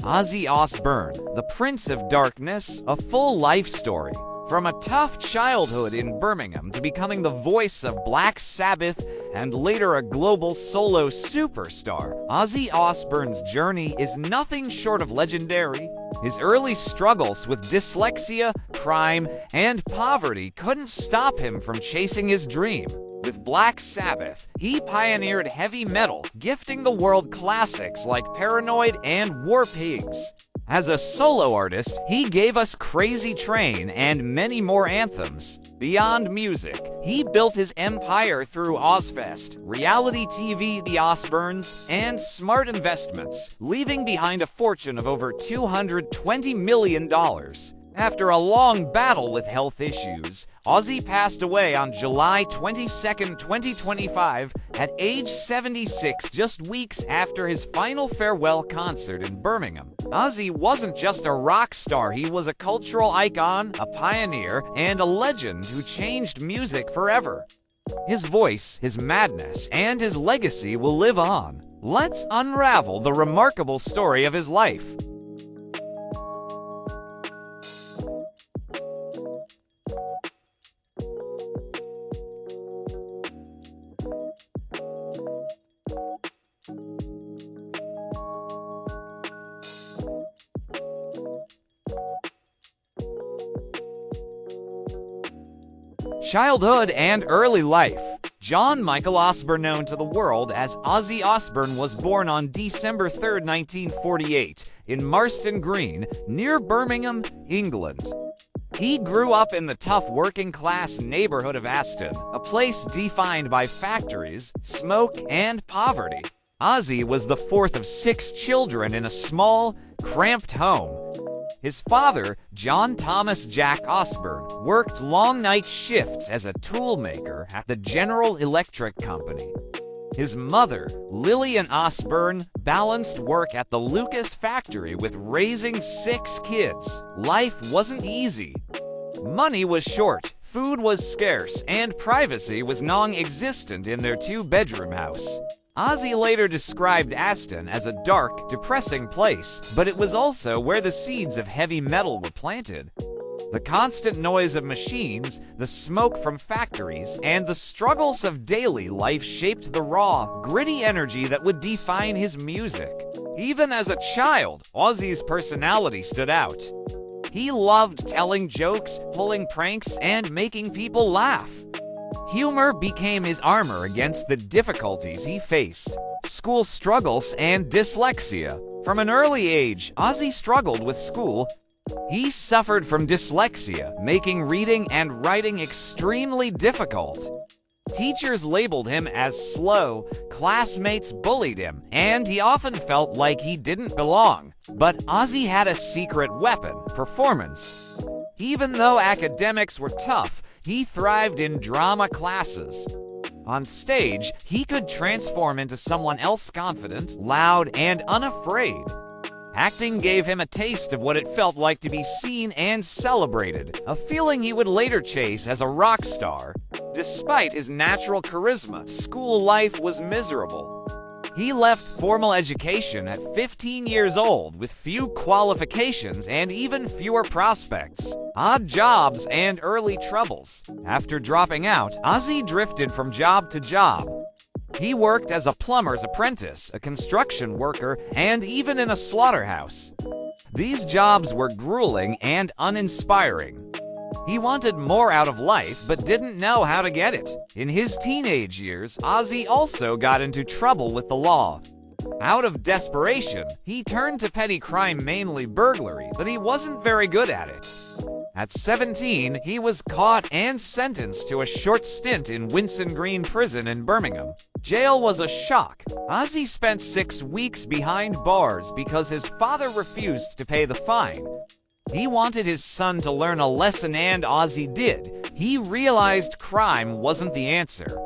Ozzy Osbourne, the Prince of Darkness, a full life story. From a tough childhood in Birmingham to becoming the voice of Black Sabbath and later a global solo superstar, Ozzy Osbourne's journey is nothing short of legendary. His early struggles with dyslexia, crime, and poverty couldn't stop him from chasing his dream. With Black Sabbath, he pioneered heavy metal, gifting the world classics like Paranoid and War Pigs. As a solo artist, he gave us Crazy Train and many more anthems. Beyond music, he built his empire through Ozzfest, reality TV The Osbournes, and smart investments, leaving behind a fortune of over $220 million. After a long battle with health issues, Ozzy passed away on July 22, 2025, at age 76, just weeks after his final farewell concert in Birmingham. Ozzy wasn't just a rock star, he was a cultural icon, a pioneer, and a legend who changed music forever. His voice, his madness, and his legacy will live on. Let's unravel the remarkable story of his life. Childhood and early life. John Michael Osbourne, known to the world as Ozzy Osbourne, was born on December 3, 1948, in Marston Green, near Birmingham, England. He grew up in the tough working-class neighborhood of Aston, a place defined by factories, smoke, and poverty. Ozzy was the fourth of 6 children in a small, cramped home. His father, John Thomas Jack Osbourne, worked long night shifts as a toolmaker at the General Electric Company. His mother, Lillian Osbourne, balanced work at the Lucas factory with raising 6 kids. Life wasn't easy. Money was short, food was scarce, and privacy was non-existent in their 2-bedroom house. Ozzy later described Aston as a dark, depressing place, but it was also where the seeds of heavy metal were planted. The constant noise of machines, the smoke from factories, and the struggles of daily life shaped the raw, gritty energy that would define his music. Even as a child, Ozzy's personality stood out. He loved telling jokes, pulling pranks, and making people laugh. Humor became his armor against the difficulties he faced. School struggles and dyslexia. From an early age, Ozzy struggled with school. He suffered from dyslexia, making reading and writing extremely difficult. Teachers labeled him as slow, classmates bullied him, and he often felt like he didn't belong. But Ozzy had a secret weapon: performance. Even though academics were tough, he thrived in drama classes. On stage, he could transform into someone else, confident, loud, and unafraid. Acting gave him a taste of what it felt like to be seen and celebrated, a feeling he would later chase as a rock star. Despite his natural charisma, school life was miserable. He left formal education at 15 years old with few qualifications and even fewer prospects, odd jobs, and early troubles. After dropping out, Ozzy drifted from job to job. He worked as a plumber's apprentice, a construction worker, and even in a slaughterhouse. These jobs were grueling and uninspiring. He wanted more out of life, but didn't know how to get it. In his teenage years, Ozzy also got into trouble with the law. Out of desperation, he turned to petty crime, mainly burglary, but he wasn't very good at it. At 17, he was caught and sentenced to a short stint in Winson Green Prison in Birmingham. Jail was a shock. Ozzy spent 6 weeks behind bars because his father refused to pay the fine. He wanted his son to learn a lesson, and Ozzy did. He realized crime wasn't the answer.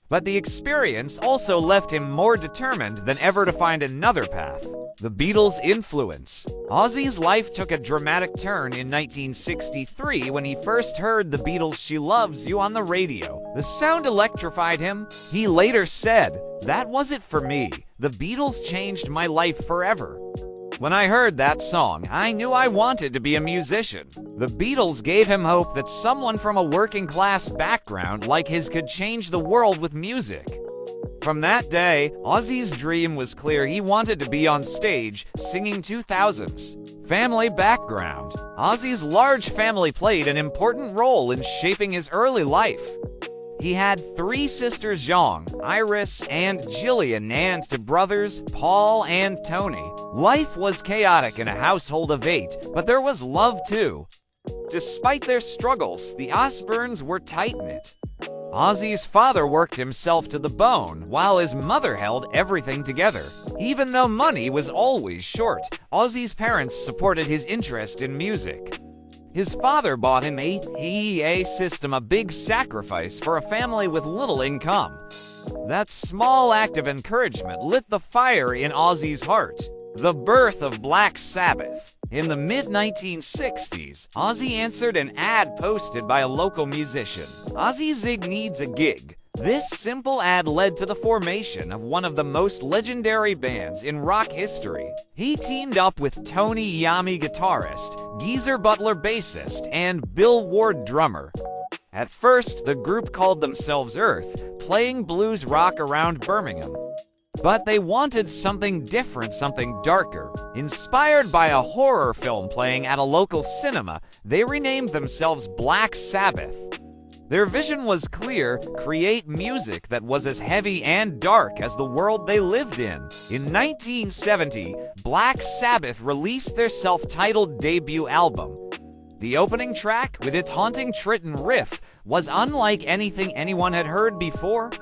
But the experience also left him more determined than ever to find another path. The Beatles' influence. Ozzy's life took a dramatic turn in 1963 when he first heard the Beatles' She Loves You on the radio. The sound electrified him. He later said, "That was it for me. The Beatles changed my life forever." When I heard that song, I knew I wanted to be a musician. The Beatles gave him hope that someone from a working-class background like his could change the world with music. From that day, Ozzy's dream was clear. He wanted to be on stage singing 2000s. Family background. Ozzy's large family played an important role in shaping his early life. He had 3 sisters, Jean, Iris, and Jillian, and 2 brothers, Paul and Tony. Life was chaotic in a household of 8, but there was love too. Despite their struggles, the Osbournes were tight-knit. Ozzy's father worked himself to the bone, while his mother held everything together. Even though money was always short, Ozzy's parents supported his interest in music. His father bought him a PA system, a big sacrifice for a family with little income. That small act of encouragement lit the fire in Ozzy's heart. The birth of Black Sabbath. In the mid-1960s, Ozzy answered an ad posted by a local musician. Ozzy Zig needs a gig. This simple ad led to the formation of one of the most legendary bands in rock history. He teamed up with Tony Iommi, guitarist, Geezer Butler, bassist, and Bill Ward, drummer. At first, the group called themselves Earth, playing blues rock around Birmingham. But they wanted something different, something darker. Inspired by a horror film playing at a local cinema, they renamed themselves Black Sabbath. Their vision was clear: create music that was as heavy and dark as the world they lived in. In 1970, Black Sabbath released their self-titled debut album. The opening track, with its haunting Triton riff, was unlike anything anyone had heard before.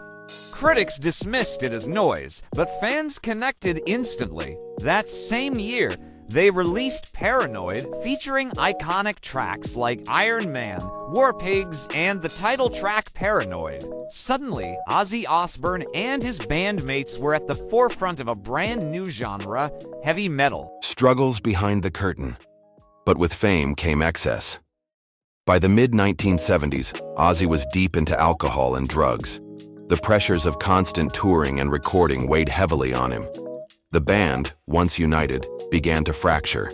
Critics dismissed it as noise, but fans connected instantly. That same year, they released Paranoid, featuring iconic tracks like Iron Man, War Pigs, and the title track Paranoid. Suddenly, Ozzy Osbourne and his bandmates were at the forefront of a brand new genre, heavy metal. Struggles behind the curtain. But with fame came excess. By the mid-1970s, Ozzy was deep into alcohol and drugs. The pressures of constant touring and recording weighed heavily on him. The band, once united, began to fracture.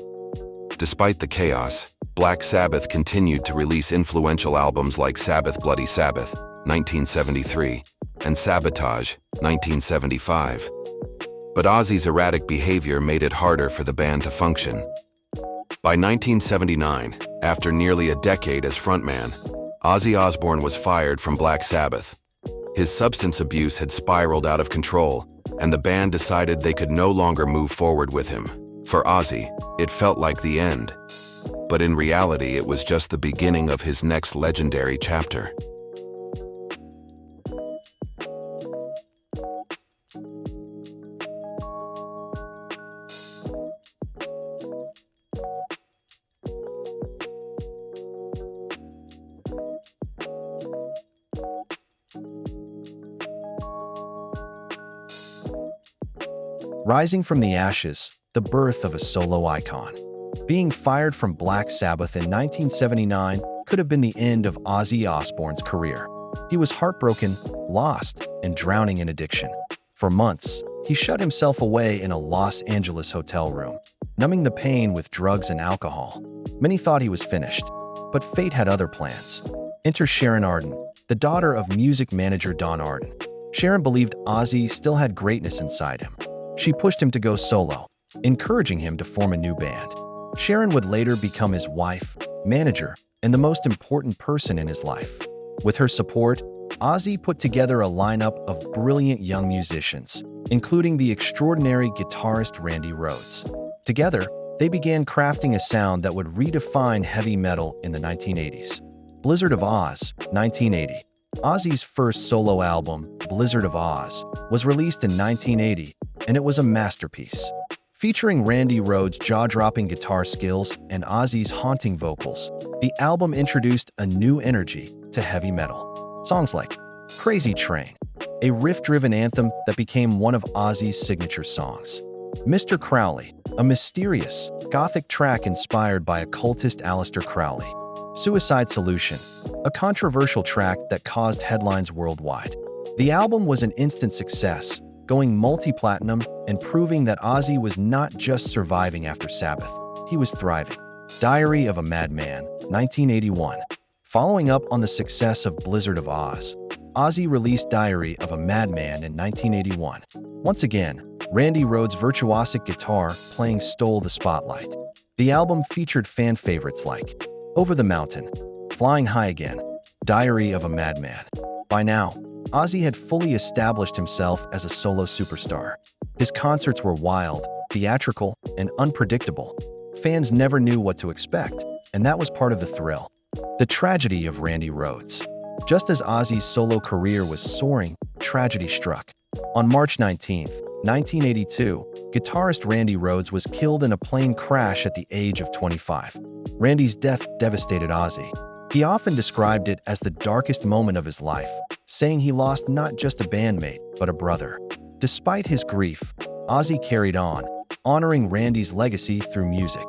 Despite the chaos, Black Sabbath continued to release influential albums like Sabbath Bloody Sabbath, 1973, and Sabotage, 1975. But Ozzy's erratic behavior made it harder for the band to function. By 1979, after nearly a decade as frontman, Ozzy Osbourne was fired from Black Sabbath. His substance abuse had spiraled out of control, and the band decided they could no longer move forward with him. For Ozzy, it felt like the end. But in reality, it was just the beginning of his next legendary chapter. Rising from the ashes, the birth of a solo icon. Being fired from Black Sabbath in 1979 could have been the end of Ozzy Osbourne's career. He was heartbroken, lost, and drowning in addiction. For months, he shut himself away in a Los Angeles hotel room, numbing the pain with drugs and alcohol. Many thought he was finished, but fate had other plans. Enter Sharon Osbourne, the daughter of music manager Don Osbourne. Sharon believed Ozzy still had greatness inside him. She pushed him to go solo, encouraging him to form a new band. Sharon would later become his wife, manager, and the most important person in his life. With her support, Ozzy put together a lineup of brilliant young musicians, including the extraordinary guitarist Randy Rhoads. Together, they began crafting a sound that would redefine heavy metal in the 1980s. Blizzard of Oz, 1980. Ozzy's first solo album, Blizzard of Oz, was released in 1980, and it was a masterpiece. Featuring Randy Rhoads' jaw-dropping guitar skills and Ozzy's haunting vocals, the album introduced a new energy to heavy metal. Songs like Crazy Train, a riff-driven anthem that became one of Ozzy's signature songs. Mr. Crowley, a mysterious, gothic track inspired by occultist Aleister Crowley. Suicide Solution, a controversial track that caused headlines worldwide. The album was an instant success, going multi-platinum and proving that Ozzy was not just surviving after Sabbath, he was thriving. Diary of a Madman, 1981. Following up on the success of Blizzard of Oz, Ozzy released Diary of a Madman in 1981. Once again, Randy Rhoads' virtuosic guitar playing stole the spotlight. The album featured fan favorites like Over the Mountain, Flying High Again, Diary of a Madman. By now, Ozzy had fully established himself as a solo superstar. His concerts were wild, theatrical, and unpredictable. Fans never knew what to expect, and that was part of the thrill. The tragedy of Randy Rhoads. Just as Ozzy's solo career was soaring, tragedy struck. On March 19, 1982, guitarist Randy Rhoads was killed in a plane crash at the age of 25. Randy's death devastated Ozzy. He often described it as the darkest moment of his life, saying he lost not just a bandmate, but a brother. Despite his grief, Ozzy carried on, honoring Randy's legacy through music.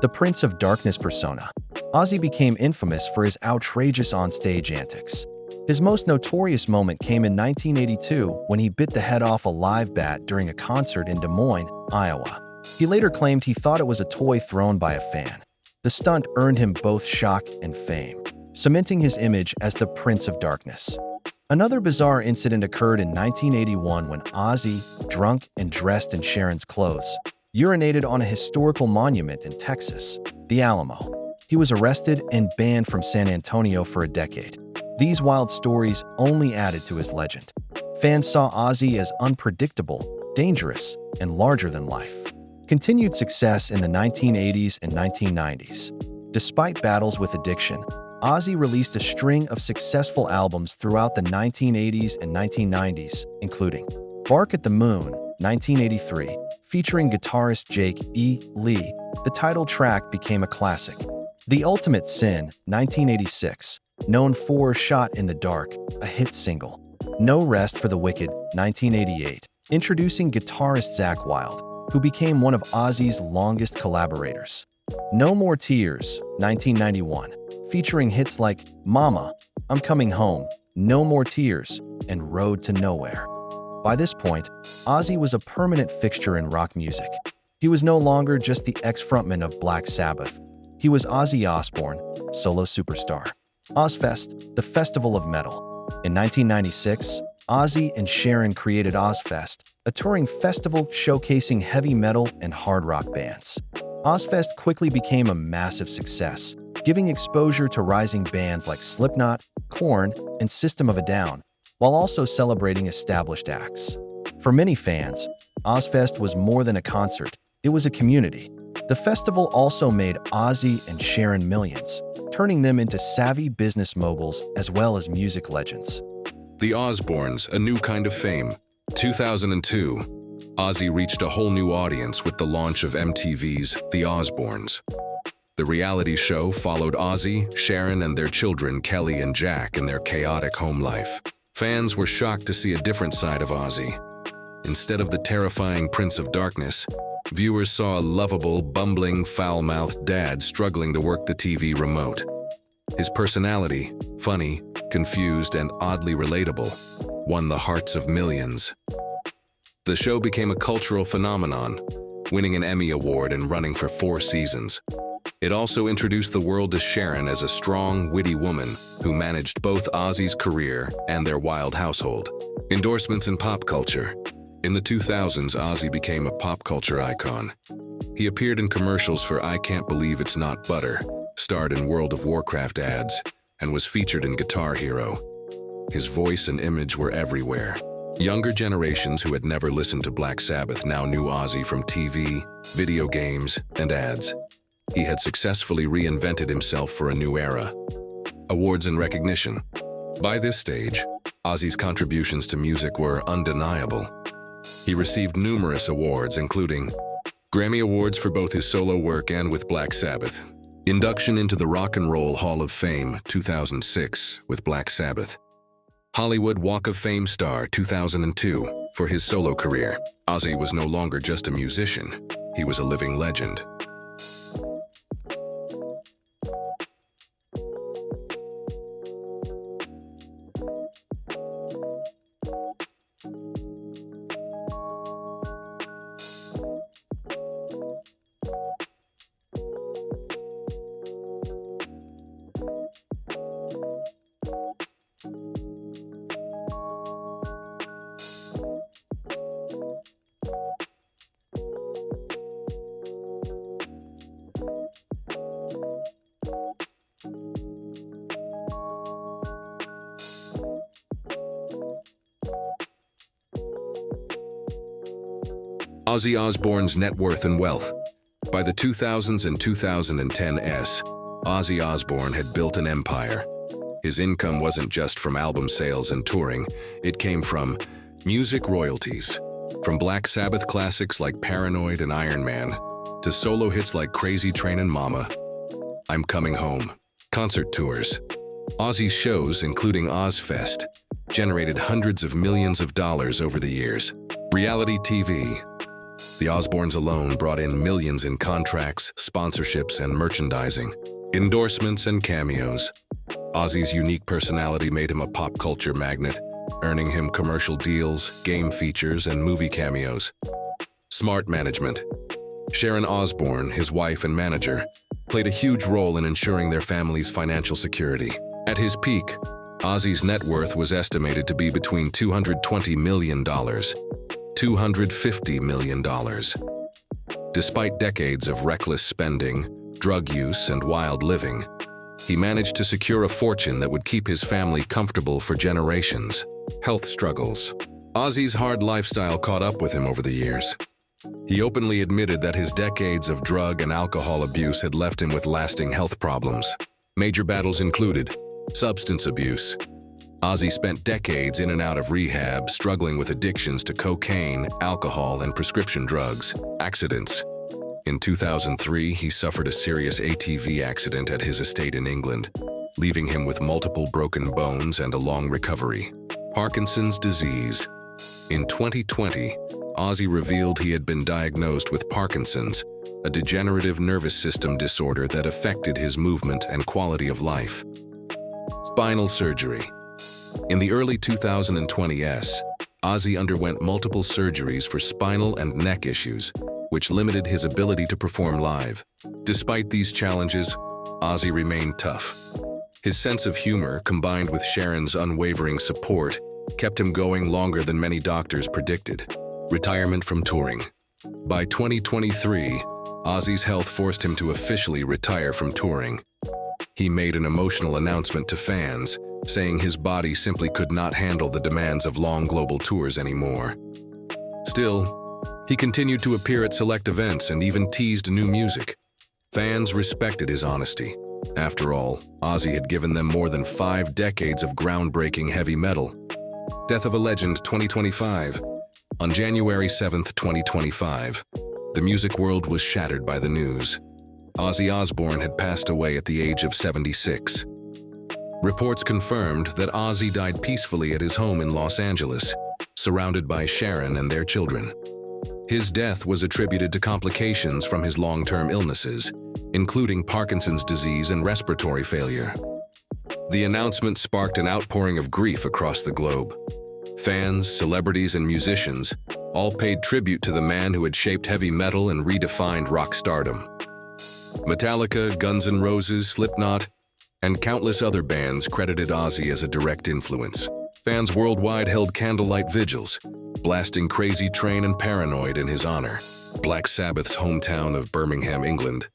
The Prince of Darkness persona. Ozzy became infamous for his outrageous onstage antics. His most notorious moment came in 1982 when he bit the head off a live bat during a concert in Des Moines, Iowa. He later claimed he thought it was a toy thrown by a fan. The stunt earned him both shock and fame, cementing his image as the Prince of Darkness. Another bizarre incident occurred in 1981 when Ozzy, drunk and dressed in Sharon's clothes, urinated on a historical monument in Texas, the Alamo. He was arrested and banned from San Antonio for a decade. These wild stories only added to his legend. Fans saw Ozzy as unpredictable, dangerous, and larger than life. Continued success in the 1980s and 1990s. Despite battles with addiction, Ozzy released a string of successful albums throughout the 1980s and 1990s, including Bark at the Moon, 1983, featuring guitarist Jake E. Lee. The title track became a classic. The Ultimate Sin, 1986, known for Shot in the Dark, a hit single. No Rest for the Wicked, 1988, introducing guitarist Zakk Wylde, who became one of Ozzy's longest collaborators. No More Tears, 1991, featuring hits like Mama, I'm Coming Home, No More Tears, and Road to Nowhere. By this point, Ozzy was a permanent fixture in rock music. He was no longer just the ex-frontman of Black Sabbath. He was Ozzy Osbourne, solo superstar. Ozzfest, the Festival of Metal. In 1996, Ozzy and Sharon created Ozzfest, a touring festival showcasing heavy metal and hard rock bands. Ozzfest quickly became a massive success, giving exposure to rising bands like Slipknot, Korn, and System of a Down, while also celebrating established acts. For many fans, Ozzfest was more than a concert, it was a community. The festival also made Ozzy and Sharon millions, turning them into savvy business moguls as well as music legends. The Osbournes, a new kind of fame. 2002, Ozzy reached a whole new audience with the launch of MTV's The Osbournes. The reality show followed Ozzy, Sharon, and their children Kelly and Jack in their chaotic home life. Fans were shocked to see a different side of Ozzy. Instead of the terrifying Prince of Darkness, viewers saw a lovable, bumbling, foul-mouthed dad struggling to work the TV remote. His personality, funny, confused, and oddly relatable, won the hearts of millions. The show became a cultural phenomenon, winning an Emmy Award and running for 4 seasons. It also introduced the world to Sharon as a strong, witty woman who managed both Ozzy's career and their wild household. Endorsements in pop culture. In the 2000s, Ozzy became a pop culture icon. He appeared in commercials for I Can't Believe It's Not Butter, starred in World of Warcraft ads, and was featured in Guitar Hero. His voice and image were everywhere. Younger generations who had never listened to Black Sabbath now knew Ozzy from TV, video games, and ads. He had successfully reinvented himself for a new era. Awards and recognition. By this stage, Ozzy's contributions to music were undeniable. He received numerous awards, including Grammy Awards for both his solo work and with Black Sabbath, induction into the Rock and Roll Hall of Fame 2006 with Black Sabbath, Hollywood Walk of Fame star 2002 for his solo career. Ozzy was no longer just a musician, he was a living legend. Ozzy Osbourne's net worth and wealth. By the 2000s and 2010s, Ozzy Osbourne had built an empire. His income wasn't just from album sales and touring, it came from music royalties. From Black Sabbath classics like Paranoid and Iron Man, to solo hits like Crazy Train and Mama, I'm Coming Home. Concert tours. Ozzy's shows, including Ozzfest, generated hundreds of millions of dollars over the years. Reality TV. The Osbournes alone brought in millions in contracts, sponsorships, and merchandising, endorsements, and cameos. Ozzy's unique personality made him a pop culture magnet, earning him commercial deals, game features, and movie cameos. Smart management. Sharon Osbourne, his wife and manager, played a huge role in ensuring their family's financial security. At his peak, Ozzy's net worth was estimated to be between $220 million, $250 million. Despite decades of reckless spending, drug use, and wild living, he managed to secure a fortune that would keep his family comfortable for generations. Health struggles. Ozzy's hard lifestyle caught up with him over the years. He openly admitted that his decades of drug and alcohol abuse had left him with lasting health problems. Major battles included substance abuse. Ozzy spent decades in and out of rehab, struggling with addictions to cocaine, alcohol, and prescription drugs. Accidents. In 2003, he suffered a serious ATV accident at his estate in England, leaving him with multiple broken bones and a long recovery. Parkinson's disease. In 2020, Ozzy revealed he had been diagnosed with Parkinson's, a degenerative nervous system disorder that affected his movement and quality of life. Spinal surgery. In the early 2020s, Ozzy underwent multiple surgeries for spinal and neck issues, which limited his ability to perform live. Despite these challenges, Ozzy remained tough. His sense of humor, combined with Sharon's unwavering support, kept him going longer than many doctors predicted. Retirement from touring. By 2023, Ozzy's health forced him to officially retire from touring. He made an emotional announcement to fans, saying his body simply could not handle the demands of long global tours anymore. Still, he continued to appear at select events and even teased new music. Fans respected his honesty. After all, Ozzy had given them more than 5 decades of groundbreaking heavy metal. Death of a Legend 2025. On January 7, 2025, the music world was shattered by the news. Ozzy Osbourne had passed away at the age of 76. Reports confirmed that Ozzy died peacefully at his home in Los Angeles, surrounded by Sharon and their children. His death was attributed to complications from his long-term illnesses, including Parkinson's disease and respiratory failure. The announcement sparked an outpouring of grief across the globe. Fans, celebrities, and musicians all paid tribute to the man who had shaped heavy metal and redefined rock stardom. Metallica, Guns N' Roses, Slipknot, and countless other bands credited Ozzy as a direct influence. Fans worldwide held candlelight vigils, blasting Crazy Train and Paranoid in his honor. Black Sabbath's hometown of Birmingham, England,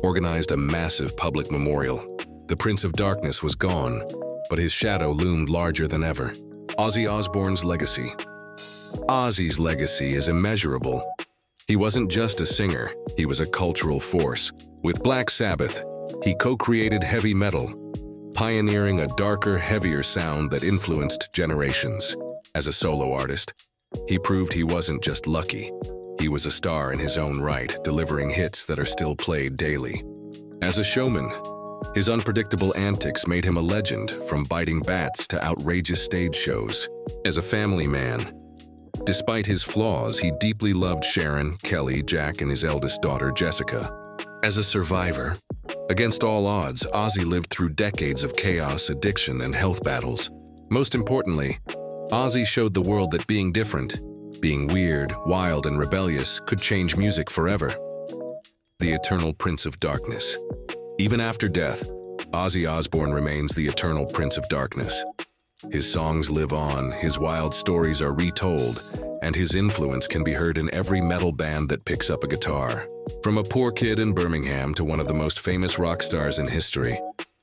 organized a massive public memorial. The Prince of Darkness was gone, but his shadow loomed larger than ever. Ozzy Osbourne's legacy. Ozzy's legacy is immeasurable. He wasn't just a singer, he was a cultural force. With Black Sabbath, he co-created heavy metal, pioneering a darker, heavier sound that influenced generations. As a solo artist, he proved he wasn't just lucky. He was a star in his own right, delivering hits that are still played daily. As a showman, his unpredictable antics made him a legend, from biting bats to outrageous stage shows. As a family man, despite his flaws, he deeply loved Sharon, Kelly, Jack, and his eldest daughter, Jessica. As a survivor, against all odds, Ozzy lived through decades of chaos, addiction, and health battles. Most importantly, Ozzy showed the world that being different, being weird, wild, and rebellious could change music forever. The eternal Prince of Darkness. Even after death, Ozzy Osbourne remains the eternal Prince of Darkness. His songs live on, his wild stories are retold, and his influence can be heard in every metal band that picks up a guitar. From a poor kid in Birmingham to one of the most famous rock stars in history,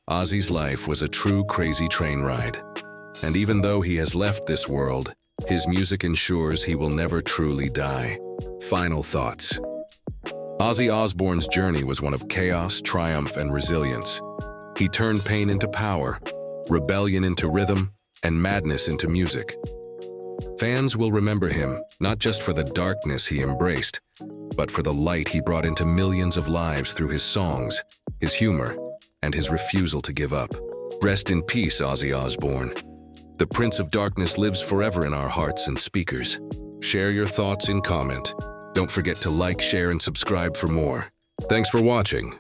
Ozzy's life was a true crazy train ride. And even though he has left this world, his music ensures he will never truly die. Final thoughts. Ozzy Osbourne's journey was one of chaos, triumph, and resilience. He turned pain into power, rebellion into rhythm, and madness into music. Fans will remember him not just for the darkness he embraced, but for the light he brought into millions of lives through his songs, his humor, and his refusal to give up. Rest in peace, Ozzy Osbourne. The Prince of Darkness lives forever in our hearts and speakers. Share your thoughts in comment. Don't forget to like, share, and subscribe for more. Thanks for watching.